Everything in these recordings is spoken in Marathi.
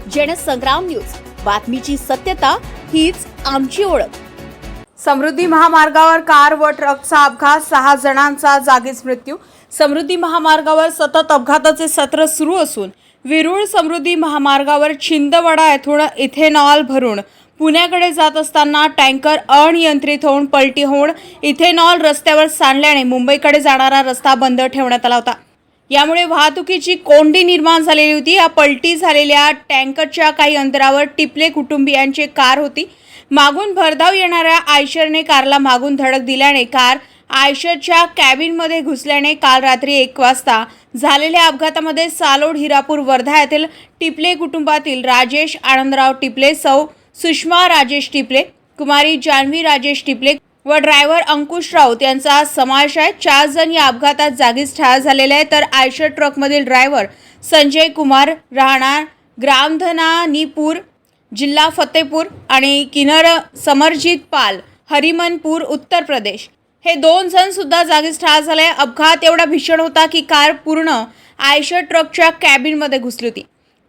जनसंग्राम न्यूज, बातमीची सत्यता हीच आमची ओळख। समृद्धी महामार्गावर कार व ट्रकचा अपघात, 6 जणांचा जागीच मृत्यू। समृद्धी महामार्गावर सतत अपघाताचे सत्र सुरू असून विरुळ समृद्धी महामार्गावर छिंदवाडा येथून इथेनॉल भरून पुण्याकडे जात असताना टँकर अनियंत्रित होऊन पलटी होऊन इथेनॉल रस्त्यावर सांडल्याने मुंबईकडे जाणारा रस्ता बंद ठेवण्यात आला होता। यामुळे वाहतुकीची कोंडी निर्माण झालेली होती। या पलटी झालेल्या टँकरच्या काही अंतरावर टिपले कुटुंबियांची कार होती। मागून भरधाव येणाऱ्या आयशरने कारला मागून धडक दिल्याने कार आयशरच्या कॅबिनमध्ये घुसल्याने काल रात्री 1 वाजता झालेल्या अपघातामध्ये सालोड, हिरापूर, वर्धा येथील टिपले कुटुंबातील राजेश आनंदराव टिपले, सौ सुषमा राजेश टिपले, कुमारी जान्हवी राजेश टिपले व ड्रायव्हर अंकुश राऊत यांचा समावेश आहे। 4 जण या अपघातात जागीच ठार झालेले आहेत, तर आयशर ट्रकमधील ड्रायव्हर संजय कुमार राहणार ग्रामधनानीपूर, जिल्हा फतेपूर आणि किन्नर समरजीत पाल, हरिमनपूर, उत्तर प्रदेश हे 2 जण सुद्धा जागीच ठार झाले। अपघात एवढा भीषण होता की कार पूर्ण आयशर ट्रकच्या कॅबिनमध्ये घुसली होती।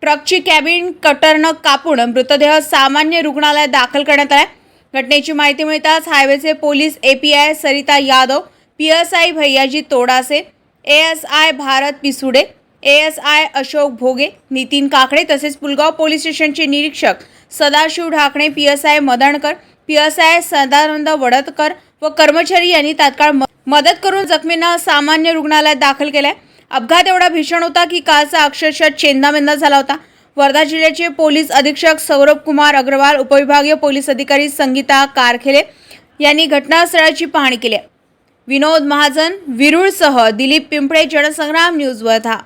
ट्रकची कॅबिन कटरनं कापून मृतदेह सामान्य रुग्णालयात दाखल करण्यात आला। घटनेची माहिती मिळताच हायवेचे police API Sarita Yadav, PSI Bhaiyaji Todase, ASI Bharat Pisude, ASI Ashok Bhoge, Nitin Kakade तसेच पुलगाव पोलीस स्टेशनचे निरीक्षक सदाशिव ढाकणे, पीएसआय मदनकर, पीएसआय सदानंद वडतकर व कर्मचारी यांनी तात्काळ मदत करून जखमींना सामान्य रुग्णालयात दाखल केले। अपघात एवढा भीषण होता की कारचा अक्षरशः चेंदामेंदा झाला होता। वर्धा जिल्ह्याचे पोलीस अधीक्षक सौरभ कुमार अग्रवाल, उपविभागीय पोलीस अधिकारी संगीता कारखेले यांनी घटनास्थळाची पाहणी केली। विनोद महाजन, विरुळसह दिलीप पिंपळे, जनसंग्राम न्यूज वर्धा।